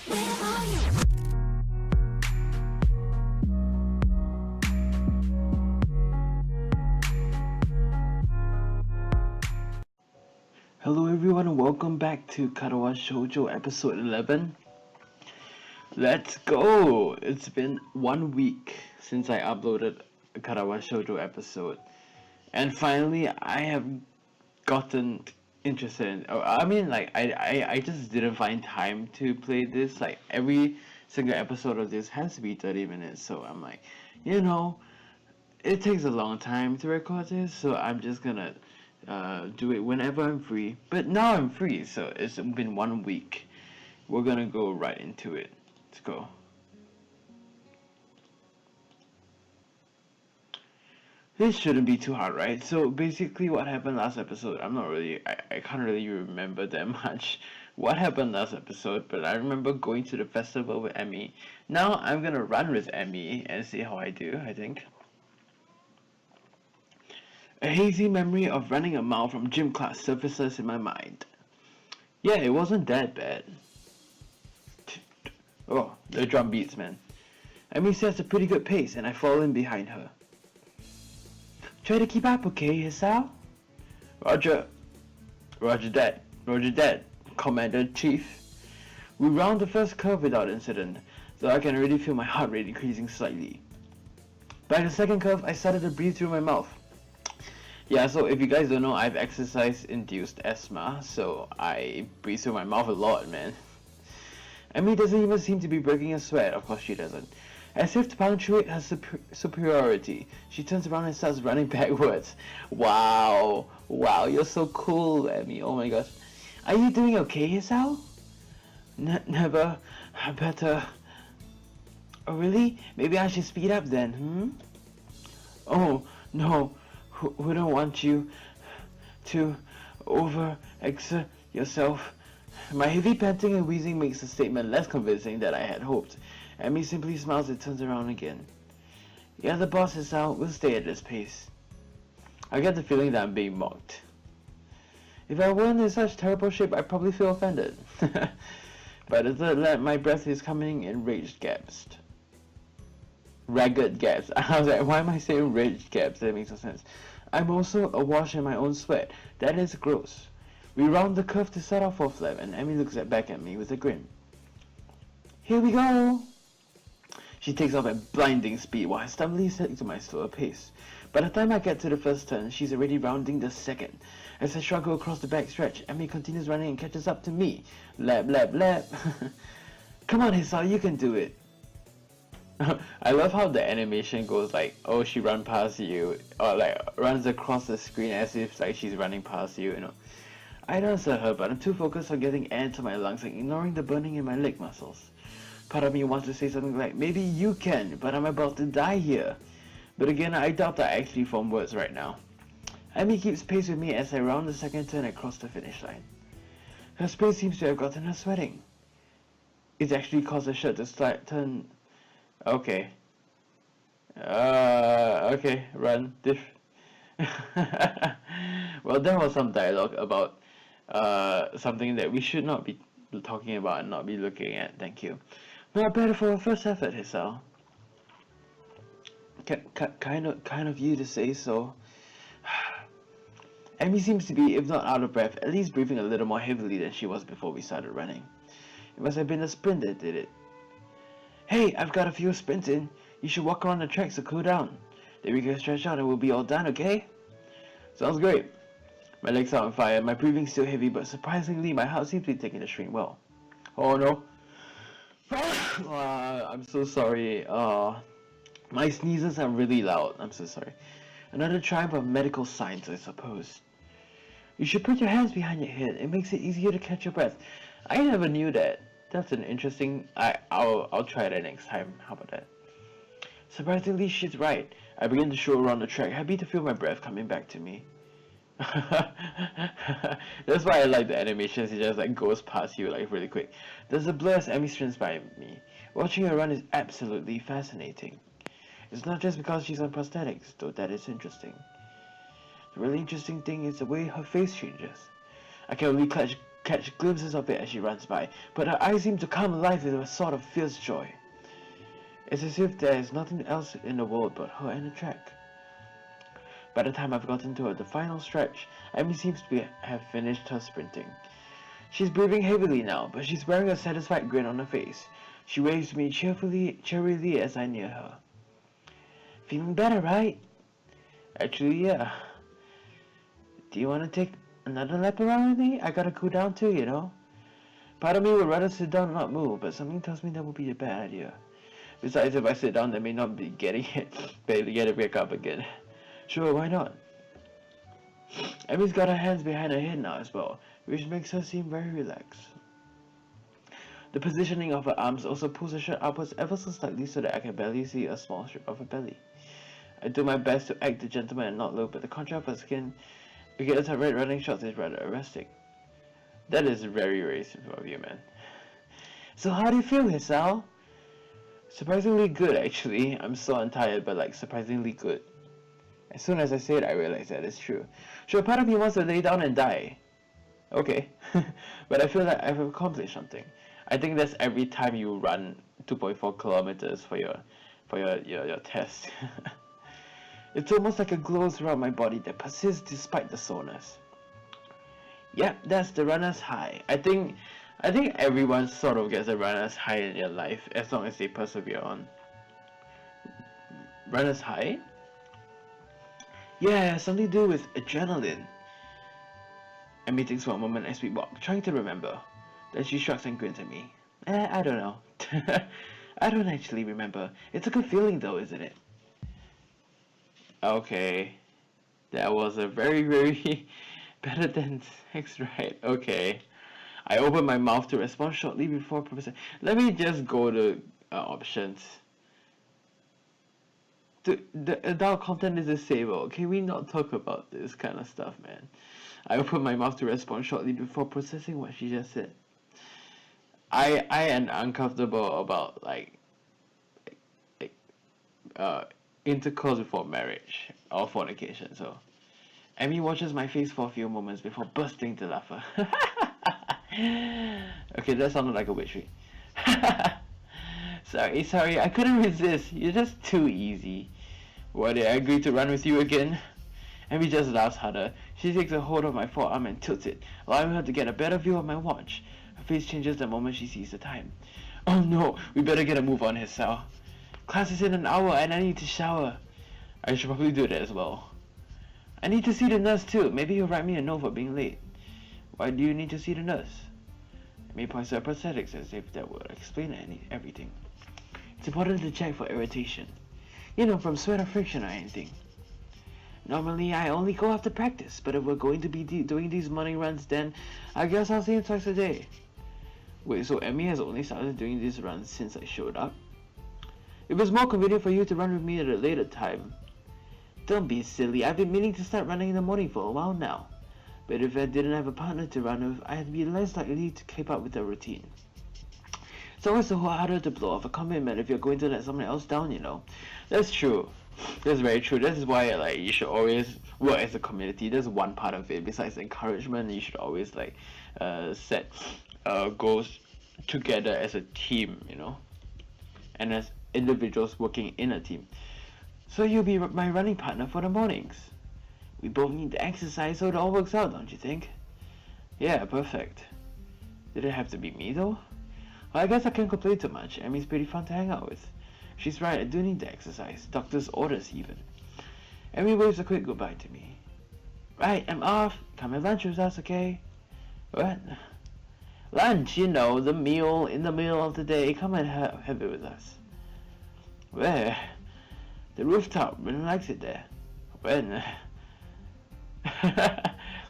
Hello everyone and welcome back to Katawa Shoujo episode 11. Let's go! It's been 1 week since I uploaded a Katawa Shoujo episode. And finally I have gotten interested in, I just didn't find time to play this. Like every single episode of this has to be 30 minutes, so I'm like, it takes a long time to record this, so I'm just gonna do it whenever I'm free. But now I'm free, so it's been 1 week. We're gonna go right into it. Let's go. This shouldn't be too hard, right? So basically what happened last episode, I can't really remember that much what happened last episode, but I remember going to the festival with Emi. Now I'm gonna run with Emi and see how I do, I think. A hazy memory of running a mile from gym class surfaces in my mind. Yeah, it wasn't that bad. Oh, the drum beats, man. Emi sets a pretty good pace and I fall in behind her. Try to keep up, okay, Hisao? Roger. Roger that, Commander Chief. We round the first curve without incident, though I can already feel my heart rate increasing slightly. By the second curve, I started to breathe through my mouth. Yeah, so if you guys don't know, I have exercise-induced asthma, so I breathe through my mouth a lot, man. Emi doesn't even seem to be breaking a sweat. Of course she doesn't. As if to punctuate her superiority, she turns around and starts running backwards. Wow, you're so cool, Emi. Oh my gosh. Are you doing okay, Hisao? Never better. Oh really? Maybe I should speed up then, Oh, no. Wouldn't want you to over-exert yourself. My heavy panting and wheezing makes the statement less convincing than I had hoped. Emi simply smiles and turns around again. Yeah, the boss is out. We'll stay at this pace. I get the feeling that I'm being mocked. If I weren't in such terrible shape, I'd probably feel offended. But at the third lap, my breath is coming in ragged gasps. Ragged gasps. I was like, why am I saying ragged gasps? That makes no sense. I'm also awash in my own sweat. That is gross. We round the curve to start our fourth lap, and Emi looks back at me with a grin. Here we go! She takes off at blinding speed while I stumbly stick to my slower pace. By the time I get to the first turn, she's already rounding the second. As I struggle across the back stretch, Emi continues running and catches up to me. Lap. Come on, Hisao, you can do it. I love how the animation goes like, oh, she run past you, or like runs across the screen as if like she's running past you, I don't answer her, but I'm too focused on getting air to my lungs and ignoring the burning in my leg muscles. Part of me wants to say something like, maybe you can, but I'm about to die here. But again, I doubt I actually form words right now. Emi keeps pace with me as I round the second turn and cross the finish line. Her space seems to have gotten her sweating. It's actually caused the shirt to turn... Okay. Okay, run. Well, there was some dialogue about something that we should not be talking about and not be looking at. Thank you. Not bad for a first effort, Hisao. Kind of you to say so. Emi seems to be, if not out of breath, at least breathing a little more heavily than she was before we started running. It must have been the sprint that did it. Hey, I've got a few sprints in. You should walk around the tracks to cool down. Then we can stretch out and we'll be all done, okay? Sounds great. My legs are on fire, my breathing's still heavy, but surprisingly, my heart seems to be taking the strain well. Oh no. I'm so sorry. My sneezes are really loud. I'm so sorry. Another triumph of medical science, I suppose. You should put your hands behind your head. It makes it easier to catch your breath. I never knew that. That's an interesting... I'll try that next time. How about that? Surprisingly, she's right. I begin to stroll around the track, happy to feel my breath coming back to me. That's why I like the animations. It just like goes past you like really quick. There's a blur as Emi sprints by me. Watching her run is absolutely fascinating. It's not just because she's on prosthetics, though that is interesting. The really interesting thing is the way her face changes. I can only catch glimpses of it as she runs by, but her eyes seem to come alive with a sort of fierce joy. It's as if there is nothing else in the world but her and the track. By the time I've gotten to the final stretch, Emi seems to have finished her sprinting. She's breathing heavily now, but she's wearing a satisfied grin on her face. She waves to me cheerily as I near her. Feeling better, right? Actually, yeah. Do you want to take another lap around with me? I gotta cool down too, you know. Part of me would rather sit down and not move, but something tells me that would be a bad idea. Besides, if I sit down, I may not be getting it, barely get it back up again. Sure, why not? Emi's got her hands behind her head now as well, which makes her seem very relaxed. The positioning of her arms also pulls her shirt upwards ever so slightly so that I can barely see a small strip of her belly. I do my best to act the gentleman and not look, but the contrast of her skin against her red running shorts is rather arresting. That is very racist of you, man. So how do you feel, Hisao? Surprisingly good, actually. I'm so untired, but like surprisingly good. As soon as I say it, I realize that it's true. Sure, part of me wants to lay down and die. Okay. But I feel like I've accomplished something. I think that's every time you run 2.4 kilometers for your test. It's almost like a glow throughout my body that persists despite the soreness. Yep, that's the runner's high. I think everyone sort of gets a runner's high in their life as long as they persevere on. Runner's high? Yeah, something to do with adrenaline. Emi thinks for a moment as we walk, trying to remember. Then she shrugs and grins at me. I don't know. I don't actually remember. It's a good feeling though, isn't it? Okay. That was a very, very better than sex, right? Okay. I opened my mouth to respond shortly before Professor. Let me just go to options. The adult content is disabled. Can we not talk about this kind of stuff, man? I opened my mouth to respond shortly before processing what she just said. I am uncomfortable about intercourse before marriage or fornication. So, Emi watches my face for a few moments before bursting into laughter. Okay, that sounded like a witchery. Sorry, I couldn't resist. You're just too easy. Why did I agree to run with you again? Emi just laughs harder. She takes a hold of my forearm and tilts it, allowing her to get a better view of my watch. Her face changes the moment she sees the time. Oh no, we better get a move on, Hisao. Class is in an hour and I need to shower. I should probably do that as well. I need to see the nurse too. Maybe he'll write me a note for being late. Why do you need to see the nurse? Emi points to her prosthetics as if that would explain everything. It's important to check for irritation. You know, from sweat or friction or anything. Normally, I only go after practice, but if we're going to be doing these morning runs, then I guess I'll see him twice a day. Wait, so Emi has only started doing these runs since I showed up? It was more convenient for you to run with me at a later time. Don't be silly, I've been meaning to start running in the morning for a while now. But if I didn't have a partner to run with, I'd be less likely to keep up with the routine. It's always so harder to blow off a commitment if you're going to let someone else down, you know. That's true. That's very true. This is why you should always work as a community. That's one part of it. Besides encouragement, you should always set goals together as a team, you know, and as individuals working in a team. So you'll be my running partner for the mornings. We both need to exercise so it all works out, don't you think? Yeah, perfect. Did it have to be me though? Well, I guess I can't complain too much. Emi's pretty fun to hang out with. She's right, I do need to exercise. Doctor's orders even. Emi waves a quick goodbye to me. Right, I'm off. Come have lunch with us, okay? What? Lunch, you know, the meal in the middle of the day. Come and have it with us. Where? The rooftop. Really likes it there. When?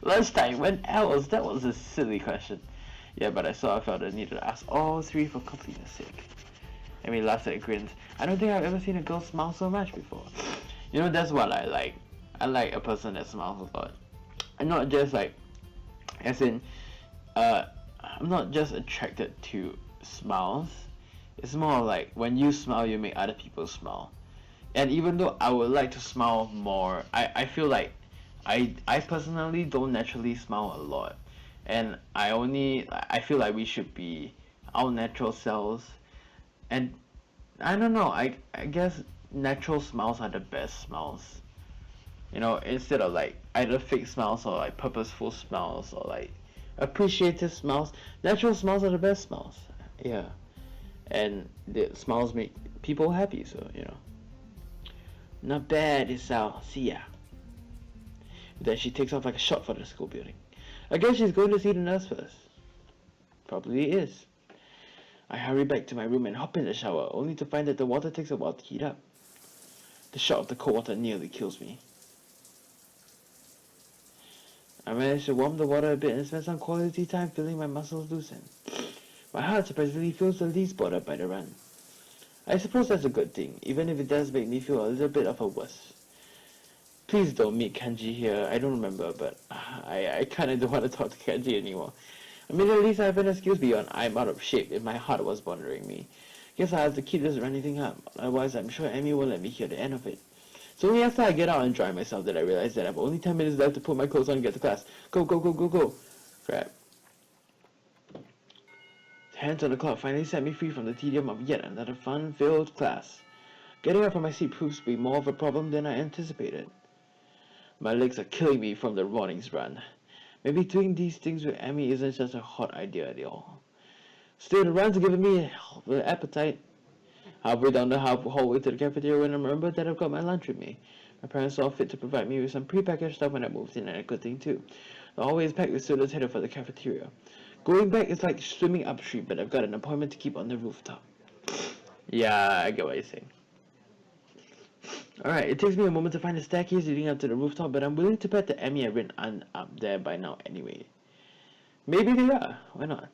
Lunchtime. When else? That was a silly question. Yeah, but I felt the need to ask all three for completeness sake. Emi laughs and grins. I don't think I've ever seen a girl smile so much before. You know, that's what I like. I like a person that smiles a lot. And not just I'm not just attracted to smiles. It's more like when you smile, you make other people smile. And even though I would like to smile more, I feel like I personally don't naturally smile a lot. And I feel like we should be our natural selves. And I don't know, I guess natural smiles are the best smiles. You know, instead of like either fake smiles or like purposeful smiles or like appreciative smiles, natural smiles are the best smiles. Yeah. And the smiles make people happy, so you know. Not bad, Hisao. See ya. Then she takes off like a shot for the school building. I guess she's going to see the nurse first. Probably is. I hurry back to my room and hop in the shower, only to find that the water takes a while to heat up. The shot of the cold water nearly kills me. I managed to warm the water a bit and spend some quality time feeling my muscles loosen. My heart surprisingly feels the least bothered by the run. I suppose that's a good thing, even if it does make me feel a little bit of a wuss. Please don't meet Kanji here. I don't remember, but I kinda don't want to talk to Kanji anymore. I mean, at least I have an excuse beyond I'm out of shape if my heart was bothering me. Guess I have to keep this running thing up, otherwise I'm sure Emi won't let me hear the end of it. So only after I get out and dry myself that I realize that I have only 10 minutes left to put my clothes on and get to class. Go, go, go, go, go. Crap. Hands on the clock finally set me free from the tedium of yet another fun-filled class. Getting up from my seat proves to be more of a problem than I anticipated. My legs are killing me from the morning's run. Maybe doing these things with Emi isn't such a hot idea at all. Still, the run's giving me an appetite. Halfway down the hallway to the cafeteria when I remember that I've got my lunch with me. My parents saw fit to provide me with some pre-packaged stuff when I moved in, and a good thing too. The hallway is packed with students headed for the cafeteria. Going back is like swimming upstream, but I've got an appointment to keep on the rooftop. Yeah, I get what you're saying. Alright, it takes me a moment to find the staircase leading up to the rooftop, but I'm willing to bet that Emi and Rin aren't up there by now anyway. Maybe they are. Why not?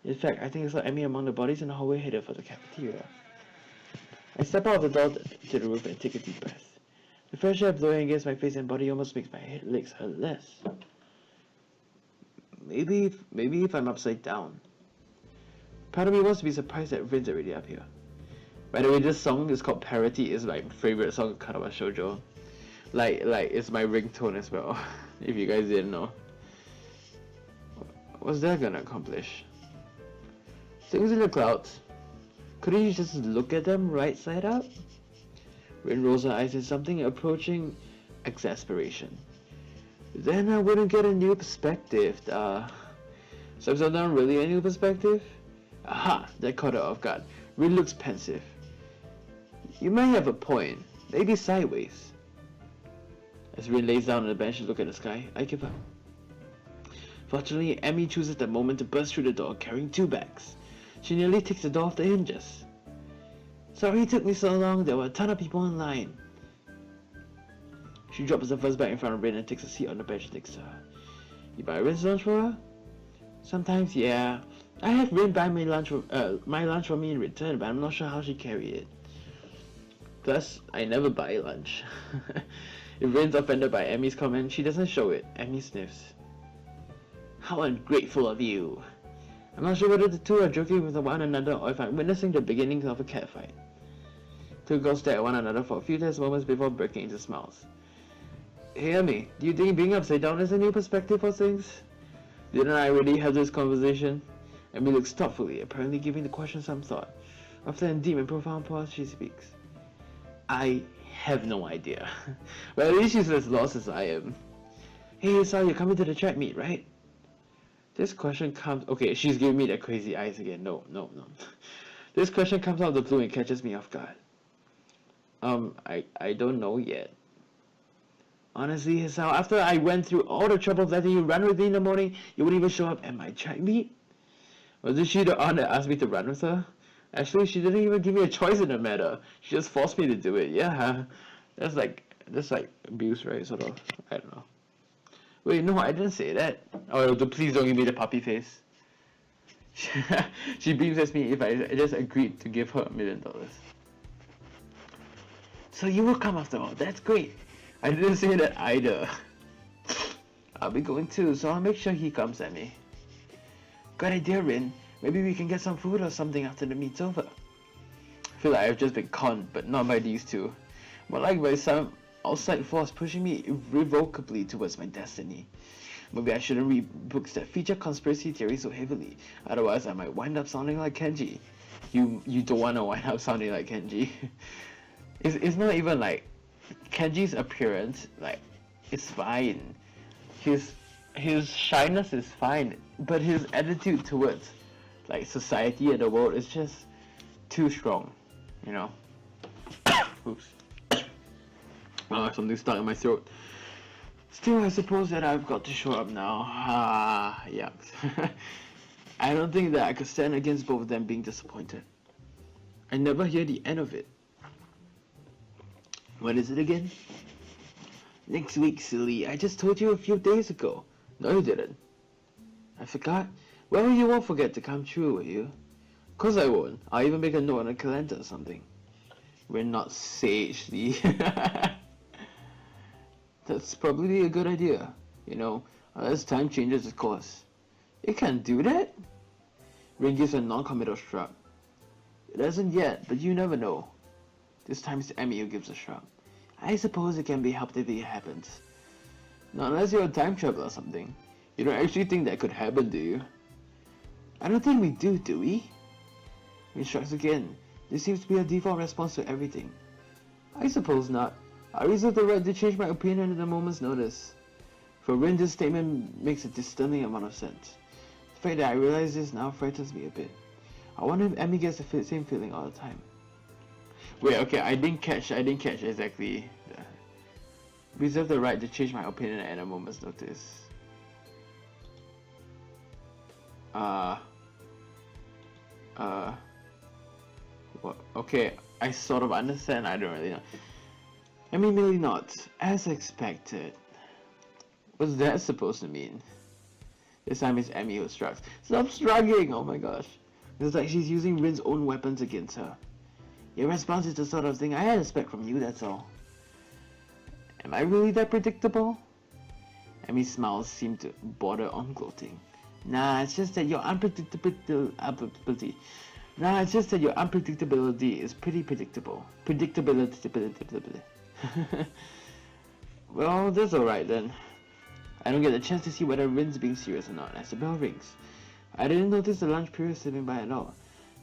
In fact, I think I saw Emi among the bodies in the hallway headed for the cafeteria. I step out of the door to the roof and take a deep breath. The fresh air blowing against my face and body almost makes my legs hurt less. Maybe if I'm upside down. Part of me wants to be surprised that Rin's already up here. By the way, this song is called Parity. It's my favorite song of Katawa Shoujo. Like it's my ringtone as well. If you guys didn't know. What's that gonna accomplish? Things in the clouds. Couldn't you just look at them right side up? Rin rolls her eyes in something approaching exasperation. Then I wouldn't get a new perspective. So is that not really a new perspective? Aha! That caught her off guard. Rin looks pensive. You might have a point. Maybe sideways. As Rin lays down on the bench to look at the sky, I give up. Fortunately, Emi chooses the moment to burst through the door carrying 2 bags. She nearly takes the door off the hinges. Sorry it took me so long, there were a ton of people in line. She drops the first bag in front of Rin and takes a seat on the bench next to her. You buy Rin's lunch for her? Sometimes, yeah. I have Rin buy my lunch for me in return, but I'm not sure how she carried it. Plus, I never buy lunch. If Rin's offended by Emi's comment, she doesn't show it. Emi sniffs. How ungrateful of you. I'm not sure whether the two are joking with one another or if I'm witnessing the beginnings of a catfight. Two girls stare at one another for a few tense moments before breaking into smiles. Hey Emi, do you think being upside down is a new perspective for things? Didn't I already have this conversation? Emi looks thoughtfully, apparently giving the question some thought. After a deep and profound pause, she speaks. I have no idea. But at least she's as lost as I am. Hey Hisao, you're coming to the track meet, right? This question comes... Okay, she's giving me the crazy eyes again. No. This question comes out of the blue and catches me off guard. I don't know yet. Honestly, Hisao, after I went through all the trouble of letting you run with me in the morning, you wouldn't even show up at my track meet? Wasn't she the one that asked me to run with her? Actually, she didn't even give me a choice in the matter. She just forced me to do it. Yeah, that's like abuse, right? Sort of. I don't know. Wait, no, I didn't say that. Oh, please don't give me the puppy face. She beams at me if I just agreed to give her $1 million. So you will come after all. That's great. I didn't say that either. I'll be going too, so I'll make sure he comes at me. Good idea, Rin. Maybe we can get some food or something after the meet's over. I feel like I've just been conned, but not by these two. More like by some outside force pushing me irrevocably towards my destiny. Maybe I shouldn't read books that feature conspiracy theories so heavily. Otherwise, I might wind up sounding like Kenji. You don't want to wind up sounding like Kenji. It's not even like Kenji's appearance. Like, it's fine. His shyness is fine, but his attitude towards like society and the world is just too strong. You know. Oops. Something stuck in my throat. Still, I suppose that I've got to show up now. Yucks. I don't think that I could stand against both of them being disappointed. I never hear the end of it. When is it again? Next week, silly. I just told you a few days ago. No, you didn't. I forgot? Well, you won't forget to come true, will you? Of course I won't. I'll even make a note on a calendar or something. We're not sage, Lee. That's probably a good idea, you know, unless time changes its course. It can't do that? Rin gives a non-committal shrug. It hasn't yet, but you never know. This time it's Emi who gives a shrug. I suppose it can be helped if it happens. Not unless you're a time traveler or something. You don't actually think that could happen, do you? I don't think we do we? Rin shrugs again. This seems to be a default response to everything. I suppose not. I reserve the right to change my opinion at a moment's notice. For Rin, this statement makes a disturbing amount of sense. The fact that I realize this now frightens me a bit. I wonder if Emi gets the same feeling all the time. Wait, okay, I didn't catch exactly. Reserve the right to change my opinion at a moment's notice. What? Okay, I sort of understand, I don't really know. Emi merely nods, as expected. What's that supposed to mean? This time it's Emi who shrugs. Stop shrugging! Oh my gosh. It's like she's using Rin's own weapons against her. Your response is the sort of thing I had expect from you, that's all. Am I really that predictable? Emi's smiles seem to border on gloating. Nah, it's just that your unpredictability. Is pretty predictable. Predictability. Well, that's alright then. I don't get a chance to see whether Rin's being serious or not as the bell rings. I didn't notice the lunch period slipping by at all.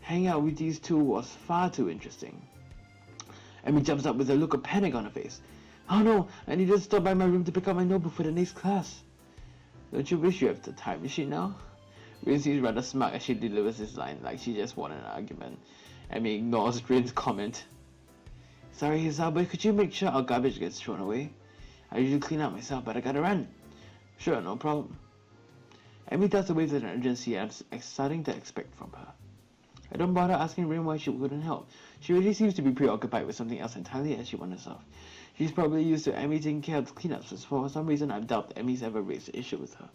Hanging out with these two was far too interesting. Emi jumps up with a look of panic on her face. Oh no, I need to stop by my room to pick up my notebook for the next class. Don't you wish you have the time machine now? Rin seems rather smug as she delivers this line like she just won an argument. Emi ignores Rin's comment. Sorry Hisao, but could you make sure our garbage gets thrown away? I usually clean up myself, but I gotta run. Sure, no problem. Emi does the waves with an urgency I'm starting to expect from her. I don't bother asking Rin why she wouldn't help. She really seems to be preoccupied with something else entirely as she wanders off. She's probably used to Emi taking care of the cleanups, so for some reason I doubt Emi's ever raised an issue with her.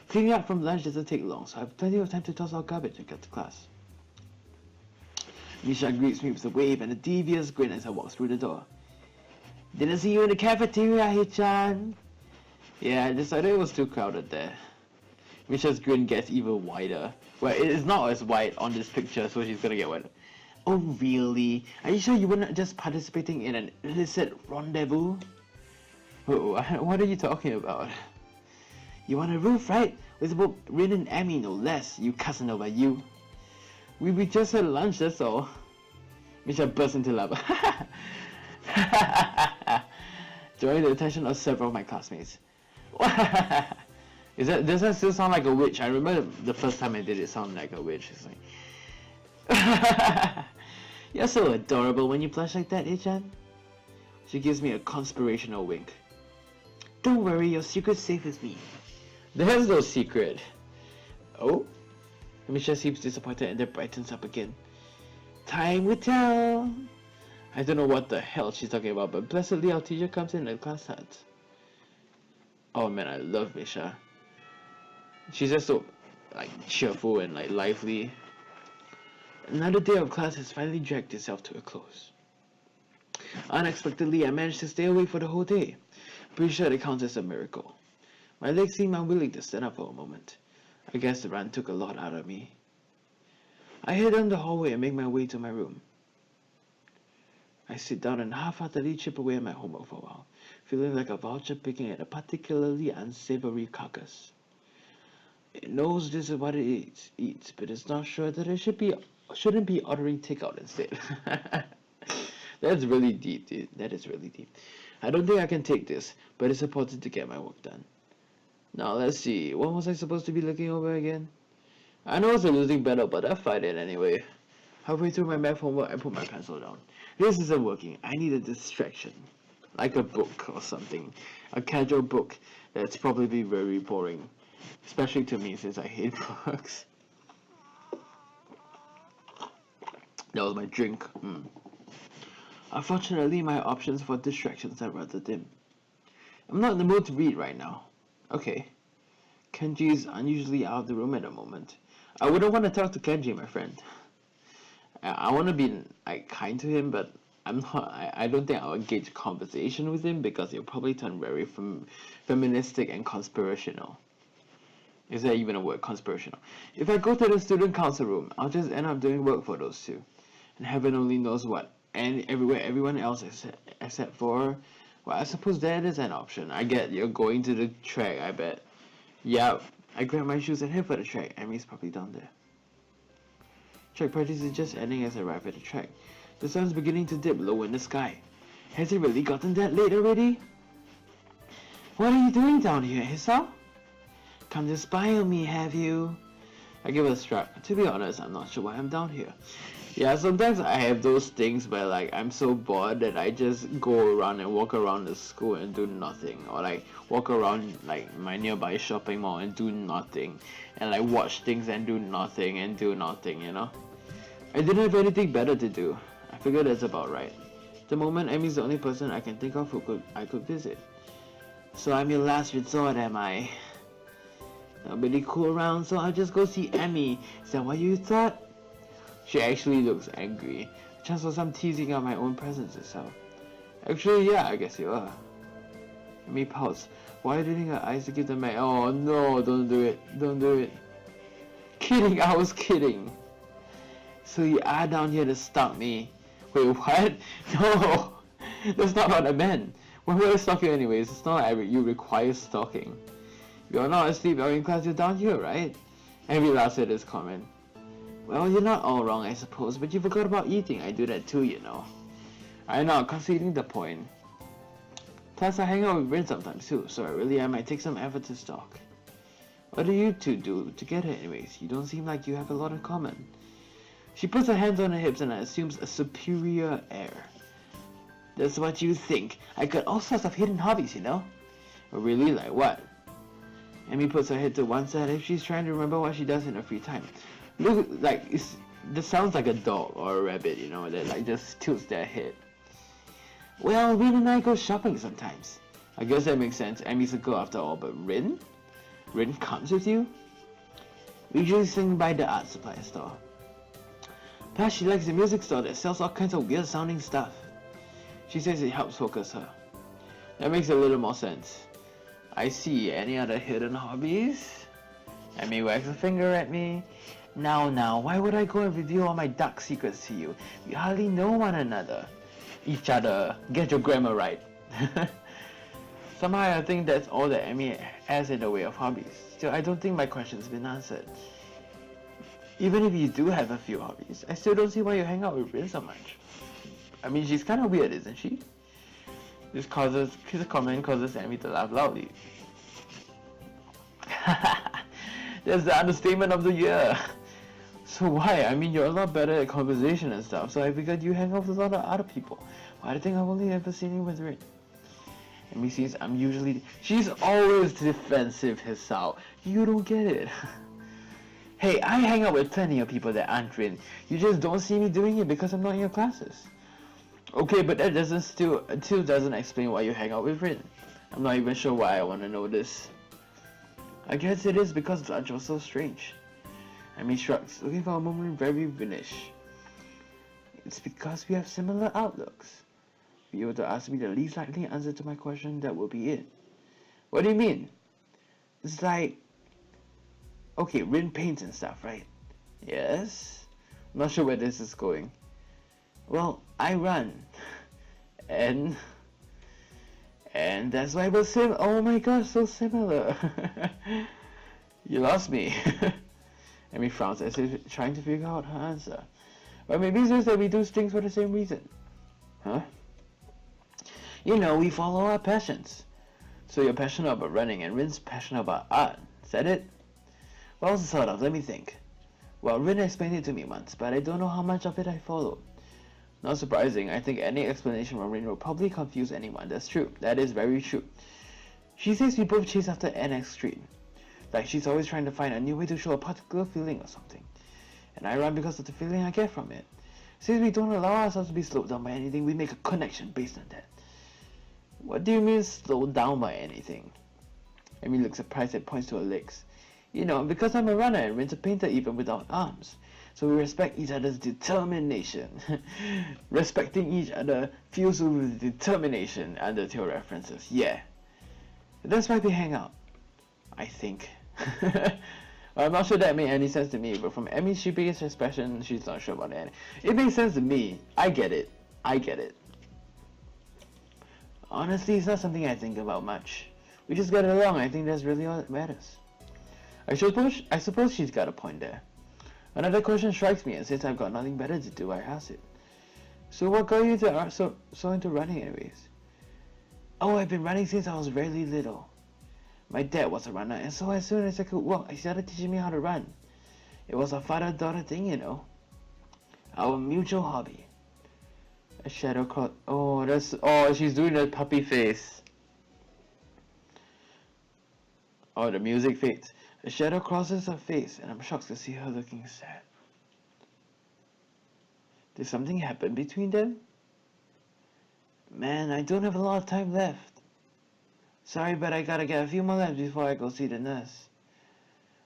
Cleaning up from lunch doesn't take long, so I have plenty of time to toss out garbage and get to class. Misha greets me with a wave and a devious grin as I walk through the door. Didn't see you in the cafeteria, Hichan. Yeah, I decided it was too crowded there. Misha's grin gets even wider. Well, it is not as wide on this picture, so she's gonna get wider. Oh really? Are you sure you were not just participating in an illicit rendezvous? What are you talking about? You on a roof, right? With both Rin and Emi, no less, you Casanova, you. We just had lunch, that's all. Misha bursts into laughter. Drawing the attention of several of my classmates. Does that still sound like a witch? I remember the first time I did it sounded like a witch. It's like... You're so adorable when you blush like that, Ichan. She gives me a conspirational wink. Don't worry, your secret's safe with me. There's no secret. Oh? Misha seems disappointed and then brightens up again. Time will tell. I don't know what the hell she's talking about, but blessedly our teacher comes in and class starts. Oh man, I love Misha. She's just so like cheerful and like lively. Another day of class has finally dragged itself to a close. Unexpectedly, I managed to stay awake for the whole day. Pretty sure it counts as a miracle. My legs seem unwilling to stand up for a moment. I guess the run took a lot out of me. I head down the hallway and make my way to my room. I sit down and half-heartedly chip away at my homework for a while, feeling like a vulture picking at a particularly unsavory carcass. It knows this is what it eats, but it's not sure that it shouldn't be ordering takeout instead. That's really deep, dude. That is really deep. I don't think I can take this, but it's important to get my work done. Now let's see, what was I supposed to be looking over again? I know it's a losing battle, but I fight it anyway. Halfway through my math homework, I put my pencil down. This isn't working. I need a distraction. Like a book or something. A casual book that's probably very boring. Especially to me since I hate books. That was my drink. Unfortunately, my options for distractions are rather dim. I'm not in the mood to read right now. Okay. Kenji is unusually out of the room at the moment. I wouldn't want to talk to Kenji, my friend. I want to be kind to him, but I'm not. I don't think I'll engage conversation with him because he'll probably turn very feministic and conspirational. Is that even a word, conspirational? If I go to the student council room, I'll just end up doing work for those two, and heaven only knows what. And everyone else except for, well, I suppose that is an option. I get you're going to the track. I bet. Yeah, I grab my shoes and head for the track. Emi's probably down there. Track practice is just ending as I arrive at the track. The sun's beginning to dip low in the sky. Has it really gotten that late already? What are you doing down here, Hisao? Come to spy on me, have you? I give it a shrug. To be honest, I'm not sure why I'm down here. Yeah, sometimes I have those things where I'm so bored that I just go around and walk around the school and do nothing, or walk around my nearby shopping mall and do nothing, and watch things and do nothing and do nothing, you know. I didn't have anything better to do. I figured that's about right. At the moment, Emi's the only person I can think of who I could visit. So I'm your last resort, am I? Nobody cool around, so I'll just go see Emi. Is that what you thought? She actually looks angry. Chances I'm teasing out my own presence itself. Actually, yeah, I guess you are. Emi pouts, widening her eyes to give them back. Oh no, don't do it. Don't do it. Kidding, I was kidding. So you are down here to stalk me. Wait, what? No, that's not what I meant. When we were stalking anyways, it's not like you require stalking. You're not asleep or in class, you're down here, right? Emi laughs at this comment. Well, you're not all wrong, I suppose, but you forgot about eating. I do that too, you know. I'm not conceding the point. Plus, I hang out with Rin sometimes too, so I might take some effort to stalk. What do you two do together anyways? You don't seem like you have a lot in common. She puts her hands on her hips and assumes a superior air. That's what you think. I got all sorts of hidden hobbies, you know? But really, like what? Emi puts her head to one side as if she's trying to remember what she does in her free time. Look, this sounds like a dog or a rabbit, you know, that just tilts their head. Well, Rin and I go shopping sometimes. I guess that makes sense. Emi's a girl after all, but Rin? Rin comes with you? We usually swing by the art supply store. Plus, she likes the music store that sells all kinds of weird sounding stuff. She says it helps focus her. That makes a little more sense. I see. Any other hidden hobbies? Emi wags a finger at me. Now, why would I go and reveal all my dark secrets to you? We hardly know one another. Each other. Get your grammar right. Somehow I think that's all that Emi has in the way of hobbies. Still, I don't think my question's been answered. Even if you do have a few hobbies, I still don't see why you hang out with Rin so much. I mean, she's kind of weird, isn't she? His comment causes Emi to laugh loudly. That's the understatement of the year. So why? I mean, you're a lot better at conversation and stuff, so I figured you hang out with a lot of other people. Why do you think I've only ever seen you with Rin? Emi sees I'm usually... She's always defensive, Hisao. You don't get it. Hey, I hang out with plenty of people that aren't Rin. You just don't see me doing it because I'm not in your classes. Okay, but that still doesn't explain why you hang out with Rin. I'm not even sure why I want to know this. I guess it is because lunch was so strange. Emi shrugs, looking for a moment very Vinish. It's because we have similar outlooks. If you were to ask me the least likely answer to my question, that would be it. What do you mean? It's like... Okay, Rin paints and stuff, right? Yes? I'm not sure where this is going. Well, I run. And And that's why it was oh my gosh, so similar. You lost me. Emi frowns as if trying to figure out her answer. But maybe it's just that we do things for the same reason. Huh? You know, we follow our passions. So you're passionate about running and Rin's passionate about art. Is that it? Well, sort of, let me think. Well, Rin explained it to me once, but I don't know how much of it I followed. Not surprising, I think any explanation from Rin will probably confuse anyone. That's true. That is very true. She says we both chase after an extreme. Like she's always trying to find a new way to show a particular feeling or something. And I run because of the feeling I get from it. Since we don't allow ourselves to be slowed down by anything, we make a connection based on that. What do you mean slowed down by anything? Emi looks surprised and points to her legs. You know, because I'm a runner and Rin's a painter even without arms. So we respect each other's determination. Respecting each other fills with determination, Undertale references. Yeah. That's why we hang out. I think. Well, I'm not sure that made any sense to me, but from Emi's sheepish expression, she's not sure about it. It makes sense to me. I get it. I get it. Honestly, it's not something I think about much. We just get along. I think that's really all that matters. I suppose she's got a point there. Another question strikes me, and since I've got nothing better to do, I ask it. So what got you into art, so into running anyways? Oh, I've been running since I was really little. My dad was a runner, and so as soon as I could walk, he started teaching me how to run. It was a father-daughter thing, you know. Our mutual hobby. A shadow caught. Oh, she's doing the puppy face. Oh, the music fades. A shadow crosses her face, and I'm shocked to see her looking sad. Did something happen between them? Man, I don't have a lot of time left. Sorry, but I gotta get a few more laps before I go see the nurse.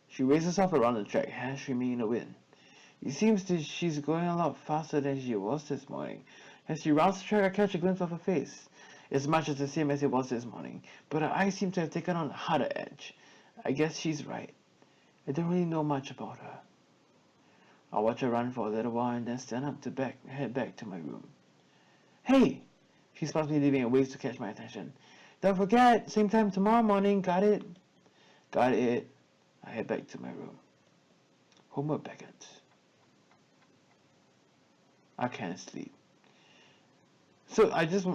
She races off around the track, hands streaming in the wind. It seems that she's going a lot faster than she was this morning. As she rounds the track, I catch a glimpse of her face. It's much as the same as it was this morning, but her eyes seem to have taken on a harder edge. I guess she's right. I don't really know much about her. I'll watch her run for a little while and then stand up to head back to my room. Hey! She spots me leaving and waves to catch my attention. Don't forget, same time tomorrow morning, got it? Got it. I head back to my room. Homework beckons. I can't sleep. So is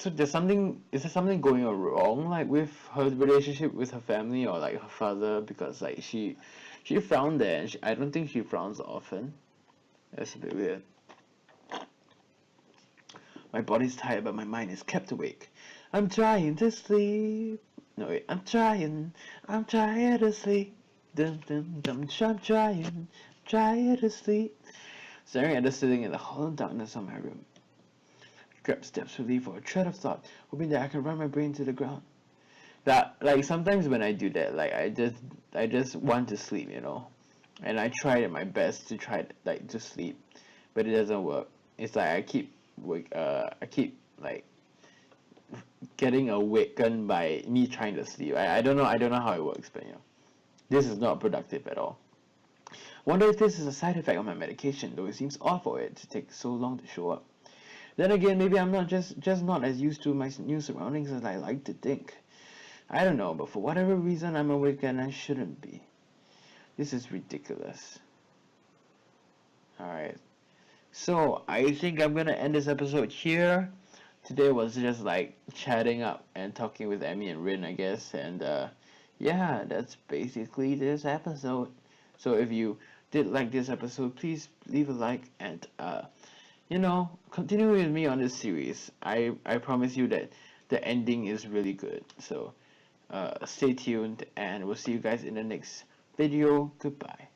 there something going wrong, like, with her relationship with her family or, like, her father? Because, like, she frowned there, and I don't think she frowns often. That's a bit weird. My body's tired, but my mind is kept awake. I'm trying to sleep. No, wait, I'm trying to sleep. I'm trying to sleep. Staring at the ceiling in the hollow darkness of my room. Grab steps to leave for a thread of thought, hoping that I can run my brain to the ground. That, like, sometimes when I do that, like, I just want to sleep, you know, and I try my best to to sleep, but it doesn't work. It's like I keep like getting awakened by me trying to sleep. I don't know how it works, but you know, this is not productive at all. Wonder if this is a side effect of my medication, though it seems odd for it to take so long to show up. Then again, maybe I'm not just not as used to my new surroundings as I like to think. I don't know, but for whatever reason, I'm awake and I shouldn't be. This is ridiculous. Alright. So, I think I'm gonna end this episode here. Today was just like chatting up and talking with Emi and Rin, I guess. And yeah, that's basically this episode. So if you did like this episode, please leave a like and you know, continue with me on this series. I promise you that the ending is really good. So stay tuned and we'll see you guys in the next video. Goodbye.